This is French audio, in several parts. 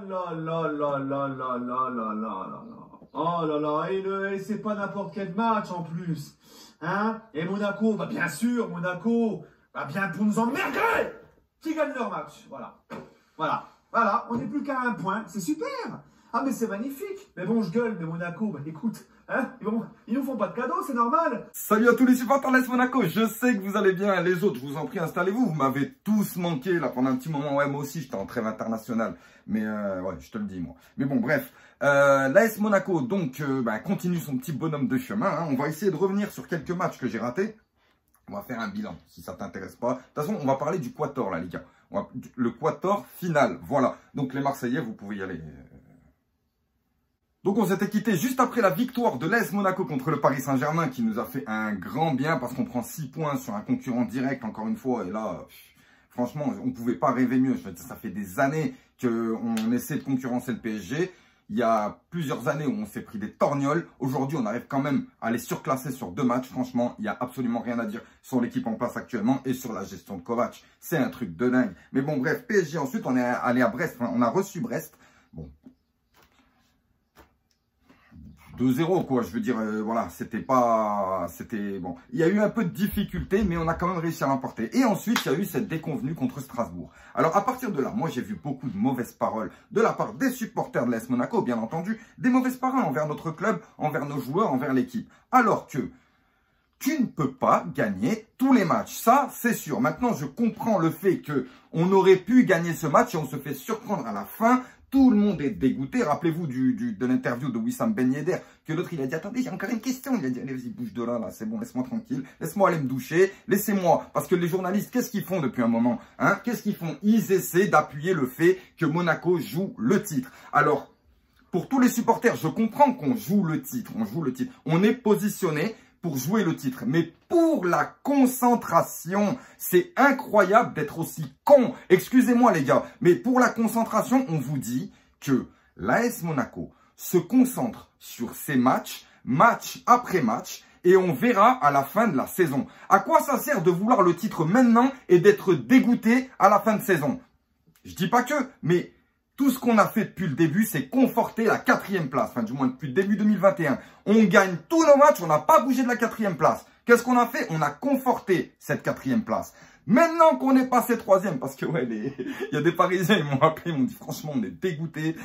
là là là là là là là là là. Oh là là, et c'est pas n'importe quel match en plus. Hein? Et Monaco, bah bien sûr, Monaco, bah bien pour nous emmerder, qui gagne leur match. Voilà. Voilà. Voilà, on n'est plus qu'à un point. C'est super. Ah, mais c'est magnifique. Mais bon, je gueule, mais Monaco, bah écoute, hein, ils nous font pas de cadeaux, c'est normal. Salut à tous les supporters de l'AS Monaco, je sais que vous allez bien, les autres, je vous en prie, installez-vous, vous m'avez tous manqué là pendant un petit moment, ouais moi aussi j'étais en trêve internationale, mais ouais je te le dis moi. Mais bon bref, l'AS Monaco donc continue son petit bonhomme de chemin, hein. On va essayer de revenir sur quelques matchs que j'ai ratés, on va faire un bilan si ça t'intéresse pas. De toute façon on va parler du Quator là les gars, le Quator final, voilà, donc les Marseillais vous pouvez y aller. Donc on s'était quitté juste après la victoire de l'AS Monaco contre le Paris Saint-Germain qui nous a fait un grand bien parce qu'on prend 6 points sur un concurrent direct encore une fois et là franchement on ne pouvait pas rêver mieux. Ça fait des années qu'on essaie de concurrencer le PSG. Il y a plusieurs années où on s'est pris des torgnoles. Aujourd'hui on arrive quand même à les surclasser sur 2 matchs. Franchement il n'y a absolument rien à dire sur l'équipe en place actuellement et sur la gestion de Kovac. C'est un truc de dingue. Mais bon bref, PSG ensuite on est allé à Brest, enfin, on a reçu Brest. Bon. 2-0 quoi, je veux dire, voilà, c'était bon. Il y a eu un peu de difficulté, mais on a quand même réussi à l'emporter. Et ensuite, il y a eu cette déconvenue contre Strasbourg. Alors, à partir de là, moi, j'ai vu beaucoup de mauvaises paroles de la part des supporters de l'AS Monaco, bien entendu, des mauvaises paroles envers notre club, envers nos joueurs, envers l'équipe. Alors que tu ne peux pas gagner tous les matchs, ça, c'est sûr. Maintenant, je comprends le fait que on aurait pu gagner ce match et on se fait surprendre à la fin. Tout le monde est dégoûté. Rappelez-vous de l'interview de Wissam Ben Yedder, que l'autre, il a dit, attendez, j'ai encore une question. Il a dit, allez, vas-y, bouge de là, c'est bon, laisse-moi tranquille. Laisse-moi aller me doucher. Laissez-moi. Parce que les journalistes, qu'est-ce qu'ils font depuis un moment, hein? Qu'est-ce qu'ils font? Ils essaient d'appuyer le fait que Monaco joue le titre. Alors, pour tous les supporters, je comprends qu'on joue le titre. On joue le titre. On est positionné pour jouer le titre. Mais pour la concentration, c'est incroyable d'être aussi con. Excusez-moi les gars, mais pour la concentration, on vous dit que l'AS Monaco se concentre sur ses matchs, match après match, et on verra à la fin de la saison. À quoi ça sert de vouloir le titre maintenant et d'être dégoûté à la fin de saison? Je dis pas que, mais tout ce qu'on a fait depuis le début, c'est conforter la 4e place. Enfin, du moins, depuis le début 2021. On gagne tous nos matchs, on n'a pas bougé de la 4e place. Qu'est-ce qu'on a fait? On a conforté cette 4e place. Maintenant qu'on est passé 3e, parce que ouais, il y a des Parisiens, ils m'ont appelé, ils m'ont dit franchement, on est dégoûtés.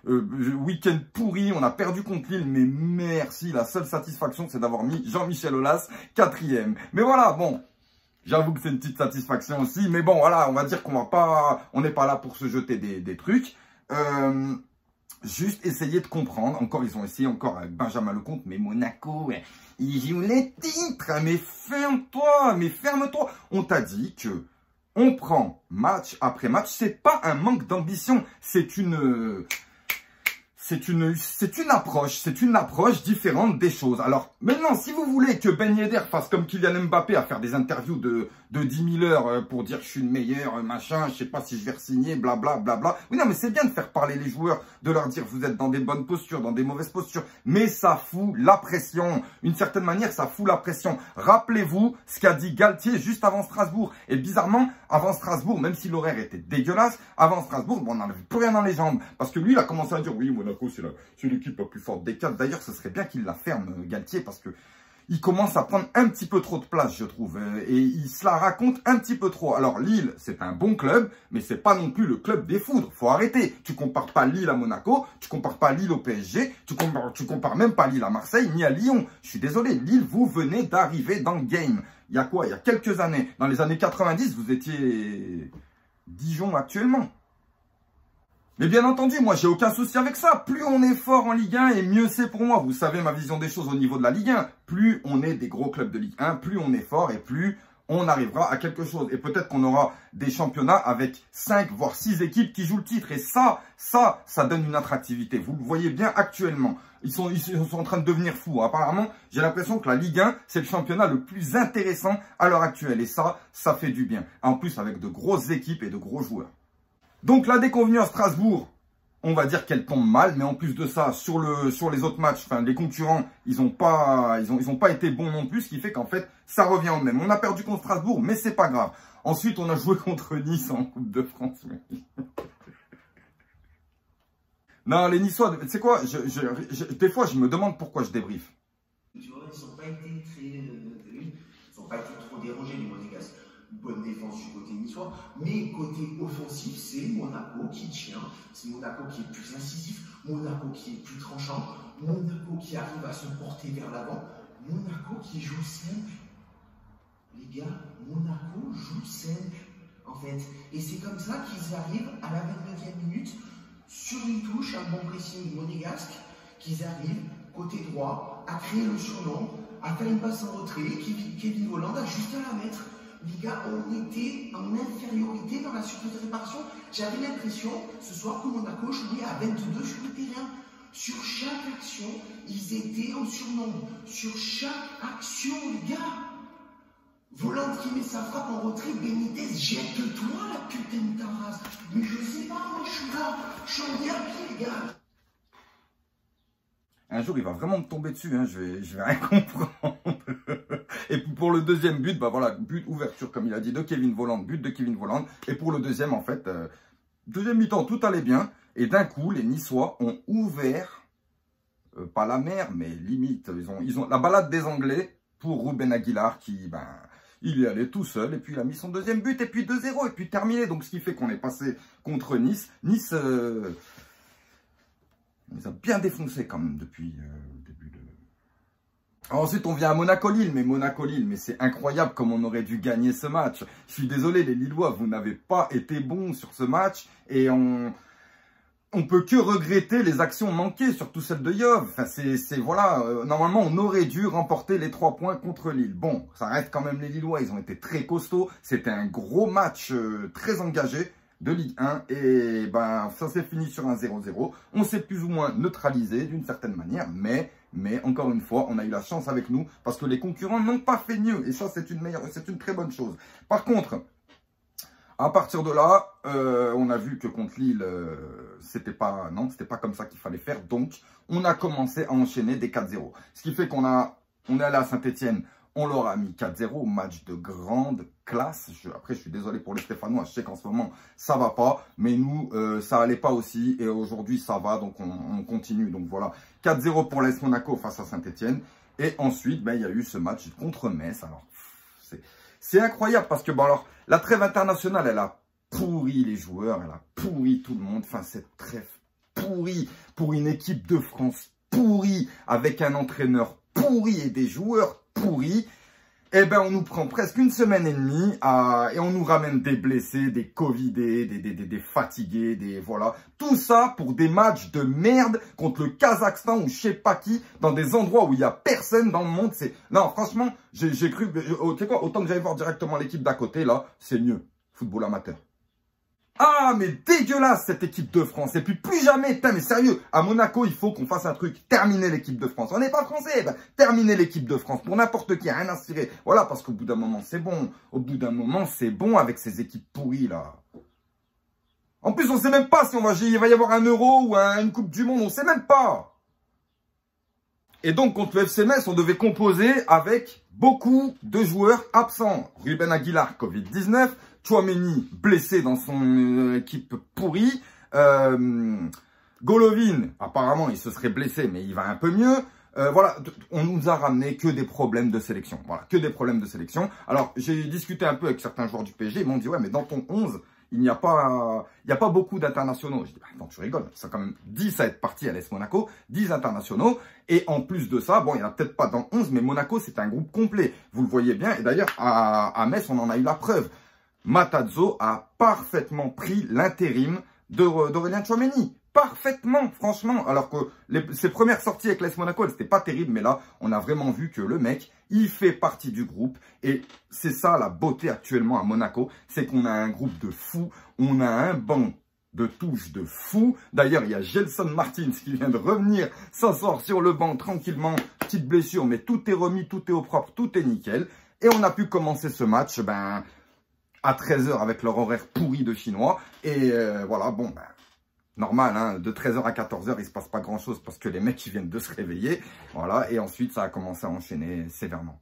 Week-end pourri, on a perdu contre Lille, mais merci. La seule satisfaction, c'est d'avoir mis Jean-Michel Aulas 4e. Mais voilà, bon. J'avoue que c'est une petite satisfaction aussi. Mais bon, voilà, on va dire qu'on n'est pas là pour se jeter des trucs. Juste essayer de comprendre. Encore, ils ont essayé encore avec Benjamin Lecomte. Mais Monaco, ils jouent les titres. Mais ferme-toi, mais ferme-toi. On t'a dit que on prend match après match. C'est pas un manque d'ambition. C'est une approche différente des choses. Alors, maintenant, si vous voulez que Ben Yedder fasse comme Kylian Mbappé à faire des interviews de 10 000 heures pour dire je suis le meilleur, machin, je sais pas si je vais re-signer, blabla, blabla. Oui, non, mais c'est bien de faire parler les joueurs, de leur dire vous êtes dans des bonnes postures, dans des mauvaises postures. Mais ça fout la pression. D'une certaine manière, ça fout la pression. Rappelez-vous ce qu'a dit Galtier juste avant Strasbourg. Et bizarrement, avant Strasbourg, même si l'horaire était dégueulasse, avant Strasbourg, bon, on n'avait plus rien dans les jambes. Parce que lui, il a commencé à dire oui, Monaco, c'est l'équipe la plus forte des 4. D'ailleurs, ce serait bien qu'il la ferme, Galtier, parce que il commence à prendre un petit peu trop de place, je trouve. Et il se la raconte un petit peu trop. Alors, Lille, c'est un bon club, mais c'est pas non plus le club des foudres. Faut arrêter. Tu compares pas Lille à Monaco, tu compares pas Lille au PSG, tu compares même pas Lille à Marseille, ni à Lyon. Je suis désolé, Lille, vous venez d'arriver dans le game. Il y a quoi? Il y a quelques années. Dans les années 90, vous étiez Dijon actuellement. Mais bien entendu, moi, j'ai aucun souci avec ça. Plus on est fort en Ligue 1 et mieux c'est pour moi. Vous savez ma vision des choses au niveau de la Ligue 1. Plus on est des gros clubs de Ligue 1, plus on est fort et plus on arrivera à quelque chose. Et peut-être qu'on aura des championnats avec 5 voire 6 équipes qui jouent le titre. Et ça donne une attractivité. Vous le voyez bien actuellement. Ils sont en train de devenir fous. Apparemment, j'ai l'impression que la Ligue 1, c'est le championnat le plus intéressant à l'heure actuelle. Et ça fait du bien. En plus, avec de grosses équipes et de gros joueurs. Donc la déconvenue à Strasbourg, on va dire qu'elle tombe mal, mais en plus de ça, sur les autres matchs, enfin les concurrents, ils ont pas été bons non plus, ce qui fait qu'en fait, ça revient au même. On a perdu contre Strasbourg, mais c'est pas grave. Ensuite, on a joué contre Nice en Coupe de France. Non, les Niçois, tu sais quoi, des fois, je me demande pourquoi je débriefe. Tu vois, ils n'ont pas été trop dérangés du Monégasque. Bonne défense du côté niçois, mais côté offensif, c'est Monaco qui tient, c'est Monaco qui est plus incisif, Monaco qui est plus tranchant, Monaco qui arrive à se porter vers l'avant, Monaco qui joue simple. Les gars, Monaco joue simple, en fait. Et c'est comme ça qu'ils arrivent à la 29e minute, sur une touche, un bon pressing monégasque, qu'ils arrivent, côté droit, à créer le surnom, à faire une passe en retrait, Kevin Volland a juste à la mettre. Les gars, on était en infériorité dans la surface de réparation. J'avais l'impression, ce soir, que Monaco jouait à 22 sur le terrain. Sur chaque action, ils étaient en surnombre. Sur chaque action, les gars. Volland qui met sa frappe en retrait, Benitez, jette-toi la putain de ta race. Mais je sais pas, moi je suis là, je suis en derby, les gars. Un jour, il va vraiment me tomber dessus, hein. Je vais rien comprendre. Et pour le deuxième but, bah voilà, but ouverture, comme il a dit, de Kevin Volland, but de Kevin Volland. Et pour le deuxième, en fait, deuxième mi-temps, tout allait bien. Et d'un coup, les Niçois ont ouvert, pas la mer, mais limite, ils ont la balade des Anglais pour Ruben Aguilar qui, ben, il est allé tout seul. Et puis, il a mis son deuxième but, et puis 2-0, et puis terminé. Donc, ce qui fait qu'on est passé contre Nice. Nice... ils ont bien défoncé quand même depuis le début de... Ensuite, on vient à Monaco-Lille. Mais Monaco-Lille, mais c'est incroyable comme on aurait dû gagner ce match. Je suis désolé, les Lillois, vous n'avez pas été bons sur ce match. Et on peut que regretter les actions manquées, surtout celle de Yov. Enfin, voilà, normalement, on aurait dû remporter les 3 points contre Lille. Bon, ça reste quand même les Lillois. Ils ont été très costauds. C'était un gros match très engagé de Ligue 1 et ben ça s'est fini sur un 0-0. On s'est plus ou moins neutralisé d'une certaine manière, mais encore une fois, on a eu la chance avec nous parce que les concurrents n'ont pas fait mieux et ça c'est une très bonne chose. Par contre, à partir de là, on a vu que contre Lille, c'était pas comme ça qu'il fallait faire. Donc, on a commencé à enchaîner des 4-0. Ce qui fait on est allé à Saint-Etienne. On leur a mis 4-0, match de grande classe. Après, je suis désolé pour les Stéphanois. Je sais qu'en ce moment, ça va pas. Mais nous, ça allait pas aussi. Et aujourd'hui, ça va. Donc, on continue. Donc, voilà. 4-0 pour l'AS Monaco face à Saint-Etienne. Et ensuite, ben, il y a eu ce match contre Metz. Alors, c'est incroyable parce que, bon, alors, la trêve internationale, elle a pourri les joueurs. Elle a pourri tout le monde. Enfin, cette trêve pourrie pour une équipe de France pourrie avec un entraîneur pourri et des joueurs pourris, eh ben on nous prend presque une semaine et demie et on nous ramène des blessés, des covidés, des fatigués, voilà. Tout ça pour des matchs de merde contre le Kazakhstan ou je sais pas qui, dans des endroits où il y a personne dans le monde. Non, franchement, j'ai cru, tu sais quoi, autant que j'allais voir directement l'équipe d'à côté, là, c'est mieux. Football amateur. Ah, mais dégueulasse cette équipe de France. Et puis plus jamais, putain, mais sérieux, à Monaco, il faut qu'on fasse un truc. Terminer l'équipe de France. On n'est pas français, ben, terminer l'équipe de France. Pour n'importe qui, rien à cirer. Voilà, parce qu'au bout d'un moment, c'est bon. Au bout d'un moment, c'est bon avec ces équipes pourries, là. En plus, on sait même pas si il va y avoir un Euro ou une Coupe du Monde. On sait même pas. Et donc, contre le FC Metz, on devait composer avec beaucoup de joueurs absents. Ruben Aguilar, Covid-19. Tchouaméni, blessé dans son équipe pourrie. Golovin, apparemment, il se serait blessé, mais il va un peu mieux. Voilà, on nous a ramené que des problèmes de sélection. Voilà, que des problèmes de sélection. Alors, j'ai discuté un peu avec certains joueurs du PSG. Ils m'ont dit, ouais, mais dans ton 11, il n'y a pas beaucoup d'internationaux. Je dis, bah, attends, tu rigoles. Ils sont quand même 10 à être partis à l'AS Monaco, 10 internationaux. Et en plus de ça, bon, il n'y en a peut-être pas dans 11, mais Monaco, c'est un groupe complet. Vous le voyez bien. Et d'ailleurs, à Metz, on en a eu la preuve. Matarazzo a parfaitement pris l'intérim d'Aurélien Tchouaméni. Parfaitement, franchement. Alors que ses premières sorties avec l'AS Monaco, elles n'étaient pas terribles. Mais là, on a vraiment vu que le mec, il fait partie du groupe. Et c'est ça la beauté actuellement à Monaco. C'est qu'on a un groupe de fous. On a un banc de touche de fous. D'ailleurs, il y a Gelson Martins qui vient de revenir s'asseoir sur le banc tranquillement. Petite blessure, mais tout est remis, tout est au propre, tout est nickel. Et on a pu commencer ce match, ben... à 13 h avec leur horaire pourri de chinois. Et voilà, bon, ben, normal, hein, de 13 h à 14 h, il se passe pas grand-chose parce que les mecs, ils viennent de se réveiller. Voilà, et ensuite, ça a commencé à enchaîner sévèrement.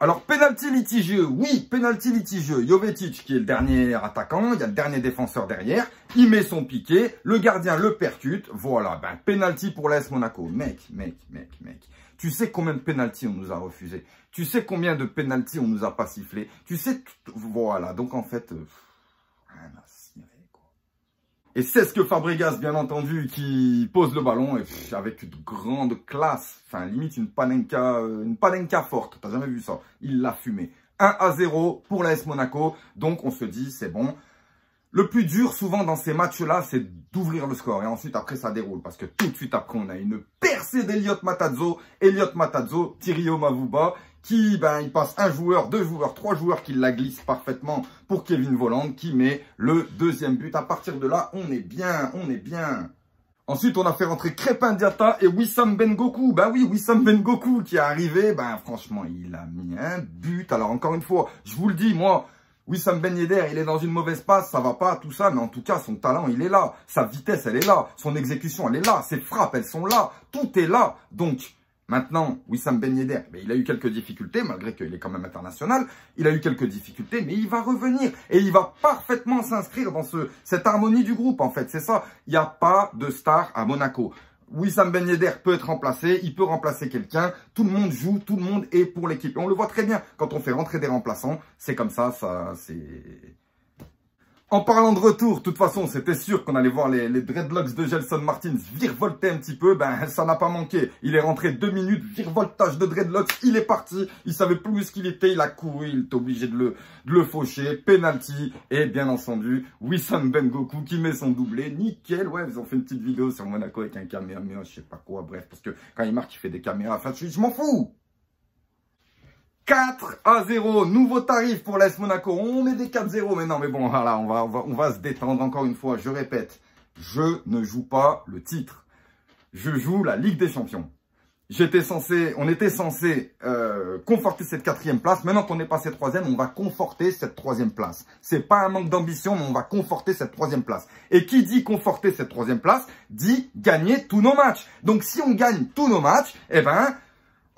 Alors, penalty litigieux, oui, penalty litigieux. Jovetic, qui est le dernier attaquant, il y a le dernier défenseur derrière, il met son piqué, le gardien le percute, voilà, ben, penalty pour l'AS Monaco. Mec, tu sais combien de penalty on nous a refusé? Tu sais combien de penalty on nous a pas sifflé? Tu sais, voilà, donc en fait, rien à cirer, quoi. Et c'est ce que Fabregas, bien entendu, qui pose le ballon et avec une grande classe, enfin limite une panenka forte, t'as jamais vu ça, il l'a fumé. 1-0 pour l'AS Monaco, donc on se dit c'est bon. Le plus dur souvent dans ces matchs-là, c'est d'ouvrir le score et ensuite après ça déroule parce que tout de suite après on a une percée d'Elliott Matarazzo, Thierry Mavuba, qui, ben, il passe un joueur, deux joueurs, trois joueurs qui la glissent parfaitement pour Kevin Volland qui met le deuxième but. À partir de là, on est bien, Ensuite, on a fait rentrer Crépin Diatta et Wissam Ben Goku. Ben oui, Wissam Ben Goku qui est arrivé, ben franchement, il a mis un but. Alors encore une fois, je vous le dis, moi, Wissam Ben Yedder, il est dans une mauvaise passe, ça va pas, tout ça, mais en tout cas, son talent, il est là. Sa vitesse, elle est là. Son exécution, elle est là. Ses frappes, elles sont là. Tout est là. Donc, maintenant, Wissam Ben Yedder, il a eu quelques difficultés, malgré qu'il est quand même international. Il a eu quelques difficultés, mais il va revenir. Et il va parfaitement s'inscrire dans cette harmonie du groupe, en fait. C'est ça. Il n'y a pas de star à Monaco. Wissam Ben Yedder peut être remplacé, il peut remplacer quelqu'un. Tout le monde joue, tout le monde est pour l'équipe. Et on le voit très bien quand on fait rentrer des remplaçants. C'est comme ça, c'est... En parlant de retour, de toute façon, c'était sûr qu'on allait voir les dreadlocks de Gelson Martins virevolter un petit peu. Ben, ça n'a pas manqué. Il est rentré 2 minutes, virevoltage de dreadlocks, il est parti. Il savait plus où ce qu'il était, il a couru, il était obligé de le faucher. Penalty, et bien entendu, Wissam Ben Goku qui met son doublé. Nickel, ouais, ils ont fait une petite vidéo sur Monaco avec un caméra, je sais pas quoi, bref, parce que quand il marque, il fait des caméras. Enfin, je m'en fous. 4-0, nouveau tarif pour l'AS Monaco. On met des 4-0, mais non, mais bon, voilà, on va se détendre encore une fois. Je répète, je ne joue pas le titre. Je joue la Ligue des Champions. On était censé conforter cette 4e place. Maintenant qu'on est passé 3e, on va conforter cette 3e place. C'est pas un manque d'ambition, mais on va conforter cette 3e place. Et qui dit conforter cette 3e place, dit gagner tous nos matchs. Donc si on gagne tous nos matchs, eh ben...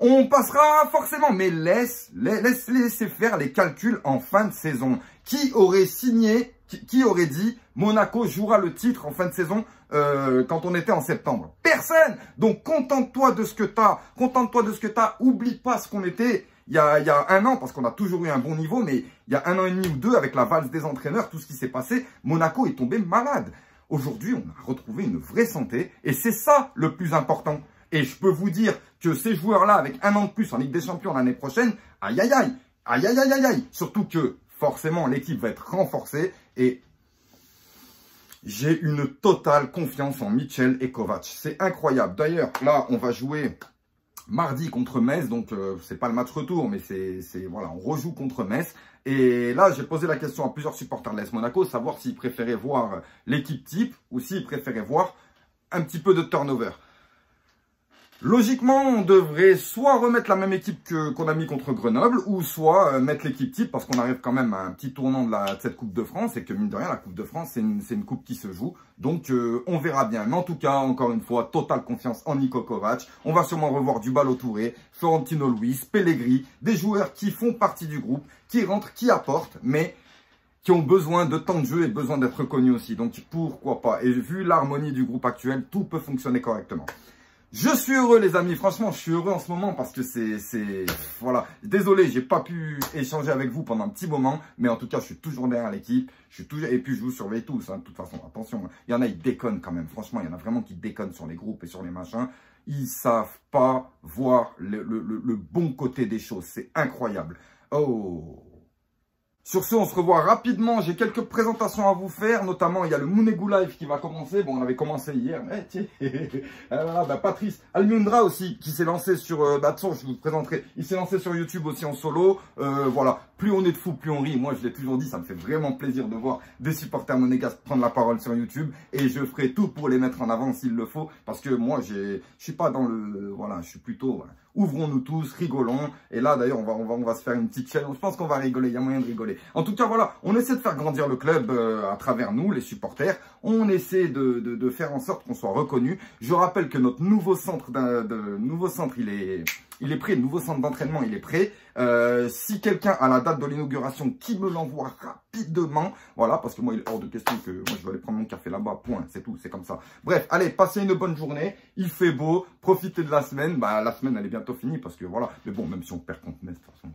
on passera forcément, mais laissez faire les calculs en fin de saison. Qui aurait signé, qui aurait dit Monaco jouera le titre en fin de saison quand on était en septembre? Personne. Donc contente-toi de ce que t'as, oublie pas ce qu'on était il y a un an, parce qu'on a toujours eu un bon niveau, mais il y a 1 an et demi ou 2 avec la valse des entraîneurs, tout ce qui s'est passé, Monaco est tombé malade. Aujourd'hui, on a retrouvé une vraie santé et c'est ça le plus important. Et je peux vous dire que ces joueurs-là, avec 1 an de plus en Ligue des Champions l'année prochaine, aïe aïe aïe, aïe aïe aïe aïe aïe. Surtout que forcément l'équipe va être renforcée et j'ai une totale confiance en Mitchell et Kovac. C'est incroyable. D'ailleurs, là, on va jouer mardi contre Metz, donc c'est pas le match retour, mais voilà, on rejoue contre Metz. Et là, j'ai posé la question à plusieurs supporters de l'AS Monaco, savoir s'ils préféraient voir l'équipe type ou s'ils préféraient voir un petit peu de turnover. Logiquement, on devrait soit remettre la même équipe qu'on a mis contre Grenoble, ou soit mettre l'équipe type, parce qu'on arrive quand même à un petit tournant de cette Coupe de France, et que mine de rien, la Coupe de France, c'est une coupe qui se joue. Donc, on verra bien. Mais en tout cas, encore une fois, totale confiance en Niko Kovac. On va sûrement revoir Dybala Touré, Florentino Luis, Pellegrini, des joueurs qui font partie du groupe, qui rentrent, qui apportent, mais qui ont besoin de temps de jeu et besoin d'être reconnus aussi. Donc, pourquoi pas? Et vu l'harmonie du groupe actuel, tout peut fonctionner correctement. Je suis heureux les amis, franchement je suis heureux en ce moment parce que voilà, désolé j'ai pas pu échanger avec vous pendant un petit moment, mais en tout cas je suis toujours derrière l'équipe, et puis je vous surveille tous, hein, de toute façon, attention, il y en a ils déconnent quand même, franchement il y en a vraiment qui déconnent sur les groupes et sur les machins, ils savent pas voir le bon côté des choses, c'est incroyable. Oh. Sur ce, on se revoit rapidement. J'ai quelques présentations à vous faire. Notamment, il y a le Mounegou Live qui va commencer. Bon, on avait commencé hier. Mais tiens, voilà, bah, Patrice Almundra aussi, qui s'est lancé sur... attention, je vous présenterai. Il s'est lancé sur YouTube aussi en solo. Voilà, plus on est de fous, plus on rit. Moi, je l'ai toujours dit, ça me fait vraiment plaisir de voir des supporters monégasques prendre la parole sur YouTube. Et je ferai tout pour les mettre en avant s'il le faut. Parce que moi, je suis pas dans le... Voilà, je suis plutôt... Voilà. Ouvrons-nous tous, rigolons. Et là, d'ailleurs, on va se faire une petite challenge. Je pense qu'on va rigoler. Il y a moyen de rigoler. En tout cas, voilà, on essaie de faire grandir le club à travers nous, les supporters. On essaie de faire en sorte qu'on soit reconnu. Je rappelle que notre nouveau centre, il est prêt. Le nouveau centre d'entraînement, il est prêt. Si quelqu'un a la date de l'inauguration, qui me l'envoie rapidement. Voilà, parce que moi, il est hors de question que moi, je vais aller prendre mon café là-bas. Point, c'est tout, c'est comme ça. Bref, allez, passez une bonne journée. Il fait beau. Profitez de la semaine. Bah, la semaine, elle est bientôt finie parce que voilà. Mais bon, même si on perd contre Metz, de toute façon...